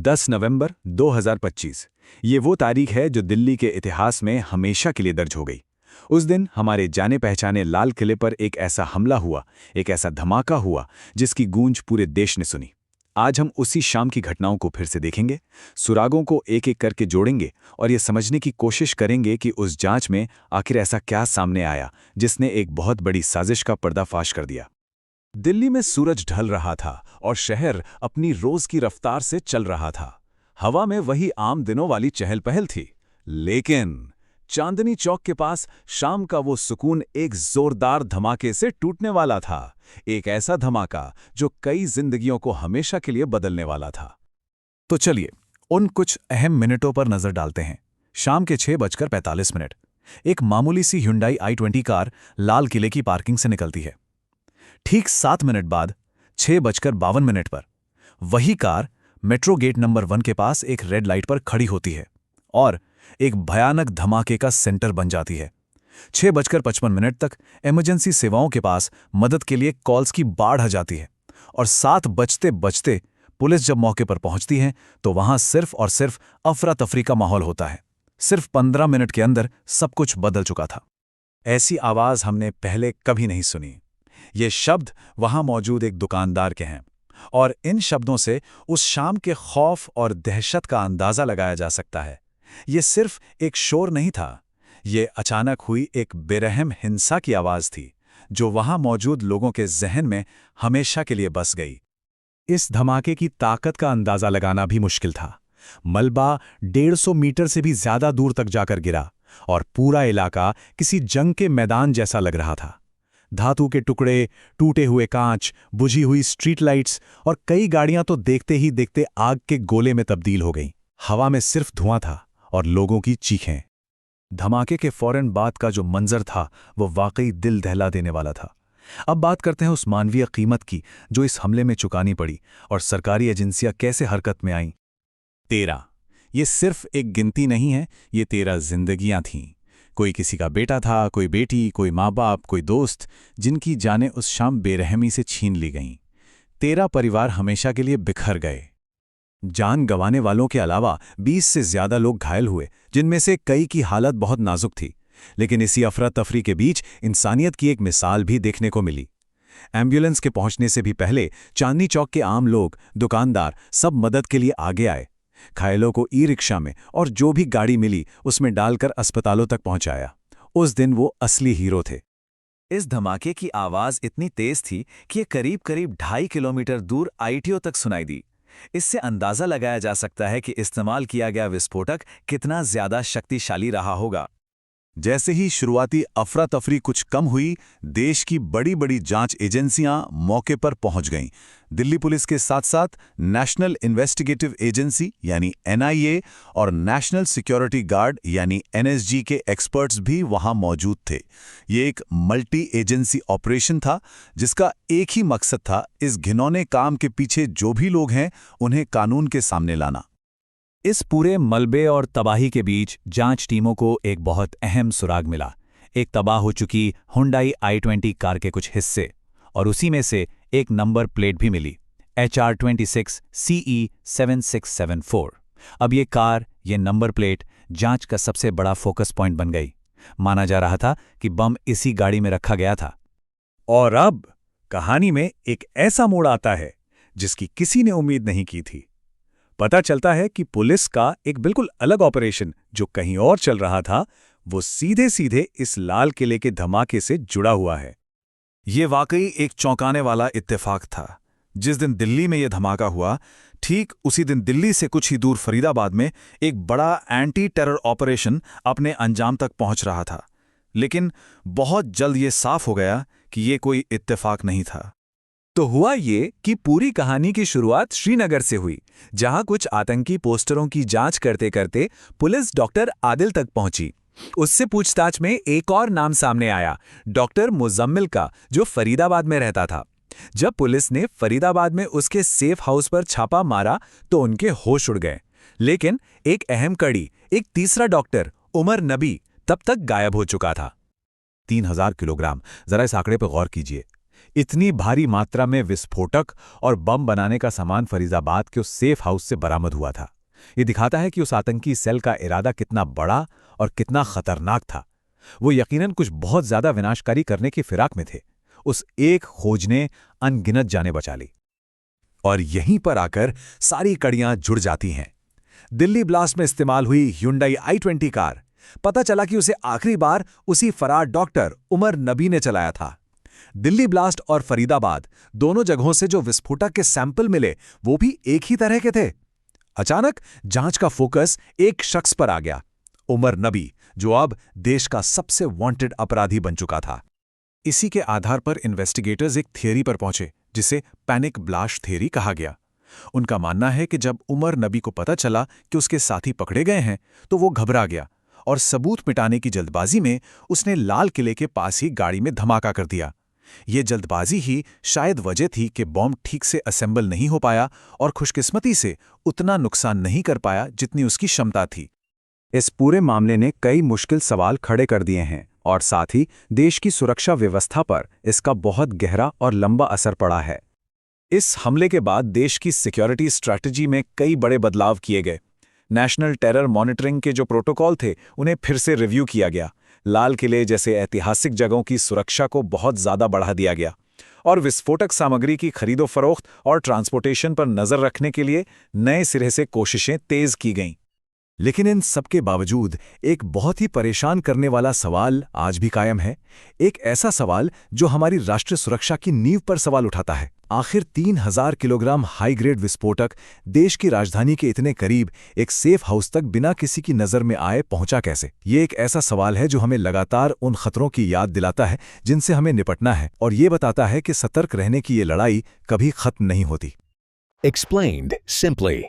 10 नवंबर 2025। ये वो तारीख है जो दिल्ली के इतिहास में हमेशा के लिए दर्ज हो गई। उस दिन हमारे जाने पहचाने लाल किले पर एक ऐसा हमला हुआ, एक ऐसा धमाका हुआ जिसकी गूंज पूरे देश ने सुनी। आज हम उसी शाम की घटनाओं को फिर से देखेंगे, सुरागों को एक एक करके जोड़ेंगे और ये समझने की कोशिश करेंगे कि उस जांच में आखिर ऐसा क्या सामने आया जिसने एक बहुत बड़ी साजिश का पर्दाफाश कर दिया। दिल्ली में सूरज ढल रहा था और शहर अपनी रोज की रफ्तार से चल रहा था। हवा में वही आम दिनों वाली चहल पहल थी, लेकिन चांदनी चौक के पास शाम का वो सुकून एक जोरदार धमाके से टूटने वाला था। एक ऐसा धमाका जो कई जिंदगियों को हमेशा के लिए बदलने वाला था। तो चलिए उन कुछ अहम मिनटों पर नजर डालते हैं। शाम के 6:45 एक मामूली सी Hyundai i20 कार लाल किले की पार्किंग से निकलती है। ठीक 7 मिनट बाद 6:52 पर वही कार मेट्रो गेट नंबर 1 के पास एक रेड लाइट पर खड़ी होती है और एक भयानक धमाके का सेंटर बन जाती है। 6:55 तक इमरजेंसी सेवाओं के पास मदद के लिए कॉल्स की बाढ़ आ जाती है और 7 बजते बजते पुलिस जब मौके पर पहुंचती है तो वहां सिर्फ और सिर्फ अफरा तफरी का माहौल होता है। सिर्फ 15 मिनट के अंदर सब कुछ बदल चुका था। ऐसी आवाज हमने पहले कभी नहीं सुनी। ये शब्द वहां मौजूद एक दुकानदार के हैं और इन शब्दों से उस शाम के खौफ और दहशत का अंदाजा लगाया जा सकता है। ये सिर्फ एक शोर नहीं था, ये अचानक हुई एक बेरहम हिंसा की आवाज थी जो वहां मौजूद लोगों के जहन में हमेशा के लिए बस गई। इस धमाके की ताकत का अंदाजा लगाना भी मुश्किल था। मलबा 150 मीटर से भी ज्यादा दूर तक जाकर गिरा और पूरा इलाका किसी जंग के मैदान जैसा लग रहा था। धातु के टुकड़े, टूटे हुए कांच, बुझी हुई स्ट्रीट लाइट्स और कई गाड़ियां तो देखते ही देखते आग के गोले में तब्दील हो गईं। हवा में सिर्फ धुआं था और लोगों की चीखें। धमाके के फौरन बाद का जो मंजर था वो वाकई दिल दहला देने वाला था। अब बात करते हैं उस मानवीय कीमत की जो इस हमले में चुकानी पड़ी और सरकारी एजेंसियां कैसे हरकत में आईं। 13 ये सिर्फ एक गिनती नहीं है, ये 13 जिंदगियां थीं। कोई किसी का बेटा था, कोई बेटी, कोई माँ बाप, कोई दोस्त, जिनकी जानें उस शाम बेरहमी से छीन ली गईं। 13 परिवार हमेशा के लिए बिखर गए। जान गंवाने वालों के अलावा 20 से ज्यादा लोग घायल हुए, जिनमें से कई की हालत बहुत नाजुक थी। लेकिन इसी अफरा तफरी के बीच इंसानियत की एक मिसाल भी देखने को मिली। एम्बुलेंस के पहुंचने से भी पहले चांदनी चौक के आम लोग, दुकानदार सब मदद के लिए आगे आए। घायलों को ई-रिक्शा में और जो भी गाड़ी मिली उसमें डालकर अस्पतालों तक पहुंचाया। उस दिन वो असली हीरो थे। इस धमाके की आवाज इतनी तेज थी कि ये करीब करीब 2.5 किलोमीटर दूर ITO तक सुनाई दी। इससे अंदाजा लगाया जा सकता है कि इस्तेमाल किया गया विस्फोटक कितना ज्यादा शक्तिशाली रहा होगा। जैसे ही शुरुआती अफरा तफरी कुछ कम हुई, देश की बड़ी बड़ी जांच एजेंसियां मौके पर पहुंच गईं। दिल्ली पुलिस के साथ साथ नेशनल इन्वेस्टिगेटिव एजेंसी यानी NIA और नेशनल सिक्योरिटी गार्ड यानी NSG के एक्सपर्ट्स भी वहां मौजूद थे। ये एक मल्टी एजेंसी ऑपरेशन था जिसका एक ही मकसद था, इस घिनौने काम के पीछे जो भी लोग हैं उन्हें कानून के सामने लाना। इस पूरे मलबे और तबाही के बीच जांच टीमों को एक बहुत अहम सुराग मिला। एक तबाह हो चुकी Hyundai i20 कार के कुछ हिस्से और उसी में से एक नंबर प्लेट भी मिली, HR26 CE 7674। अब ये कार, ये नंबर प्लेट जांच का सबसे बड़ा फोकस पॉइंट बन गई। माना जा रहा था कि बम इसी गाड़ी में रखा गया था। और अब कहानी में एक ऐसा मोड़ आता है जिसकी किसी ने उम्मीद नहीं की थी। पता चलता है कि पुलिस का एक बिल्कुल अलग ऑपरेशन जो कहीं और चल रहा था, वो सीधे सीधे इस लाल किले के धमाके से जुड़ा हुआ है। ये वाकई एक चौंकाने वाला इत्तेफाक था। जिस दिन दिल्ली में यह धमाका हुआ, ठीक उसी दिन दिल्ली से कुछ ही दूर फरीदाबाद में एक बड़ा एंटी टेरर ऑपरेशन अपने अंजाम तक पहुंच रहा था। लेकिन बहुत जल्द ये साफ हो गया कि ये कोई इत्तेफाक नहीं था। तो हुआ ये कि पूरी कहानी की शुरुआत श्रीनगर से हुई, जहां कुछ आतंकी पोस्टरों की जांच करते करते पुलिस डॉक्टर आदिल तक पहुंची। उससे पूछताछ में एक और नाम सामने आया, डॉक्टर मुजम्मिल का, जो फरीदाबाद में रहता था। जब पुलिस ने फरीदाबाद में उसके सेफ हाउस पर छापा मारा तो उनके होश उड़ गए। लेकिन एक अहम कड़ी, एक तीसरा डॉक्टर उमर नबी, तब तक गायब हो चुका था। 3000 किलोग्राम, जरा इस आंकड़े पर गौर कीजिए। इतनी भारी मात्रा में विस्फोटक और बम बनाने का सामान फरीदाबाद के उस सेफ हाउस से बरामद हुआ था। ये दिखाता है कि उस आतंकी सेल का इरादा कितना बड़ा और कितना खतरनाक था। वो यकीनन कुछ बहुत ज्यादा विनाशकारी करने की फिराक में थे। उस एक खोज ने अनगिनत जानें बचा ली। और यहीं पर आकर सारी कड़ियां जुड़ जाती हैं। दिल्ली ब्लास्ट में इस्तेमाल हुई Hyundai i20 कार, पता चला कि उसे आखिरी बार उसी फरार डॉक्टर उमर नबी ने चलाया था। दिल्ली ब्लास्ट और फरीदाबाद दोनों जगहों से जो विस्फोटक के सैंपल मिले वो भी एक ही तरह के थे। अचानक जांच का फोकस एक शख्स पर आ गया, उमर नबी, जो अब देश का सबसे वांटेड अपराधी बन चुका था। इसी के आधार पर इन्वेस्टिगेटर्स एक थियरी पर पहुंचे जिसे पैनिक ब्लास्ट थियरी कहा गया। उनका मानना है कि जब उमर नबी को पता चला कि उसके साथी पकड़े गए हैं तो वो घबरा गया और सबूत मिटाने की जल्दबाजी में उसने लाल किले के पास ही गाड़ी में धमाका कर दिया। ये जल्दबाजी ही शायद वजह थी कि बॉम्ब ठीक से असेंबल नहीं हो पाया और खुशकिस्मती से उतना नुकसान नहीं कर पाया जितनी उसकी क्षमता थी। इस पूरे मामले ने कई मुश्किल सवाल खड़े कर दिए हैं और साथ ही देश की सुरक्षा व्यवस्था पर इसका बहुत गहरा और लंबा असर पड़ा है। इस हमले के बाद देश की सिक्योरिटी स्ट्रैटेजी में कई बड़े बदलाव किए गए। नेशनल टेरर मॉनिटरिंग के जो प्रोटोकॉल थे उन्हें फिर से रिव्यू किया गया। लाल किले जैसे ऐतिहासिक जगहों की सुरक्षा को बहुत ज़्यादा बढ़ा दिया गया और विस्फोटक सामग्री की खरीदो फरोख्त और ट्रांसपोर्टेशन पर नज़र रखने के लिए नए सिरे से कोशिशें तेज़ की गईं। लेकिन इन सब के बावजूद एक बहुत ही परेशान करने वाला सवाल आज भी कायम है। एक ऐसा सवाल जो हमारी राष्ट्रीय सुरक्षा की नींव पर सवाल उठाता है। आखिर 3000 किलोग्राम हाई ग्रेड विस्फोटक देश की राजधानी के इतने करीब एक सेफ हाउस तक बिना किसी की नज़र में आए पहुंचा कैसे? ये एक ऐसा सवाल है जो हमें लगातार उन खतरों की याद दिलाता है जिनसे हमें निपटना है और ये बताता है कि सतर्क रहने की ये लड़ाई कभी खत्म नहीं होती। Explained simply.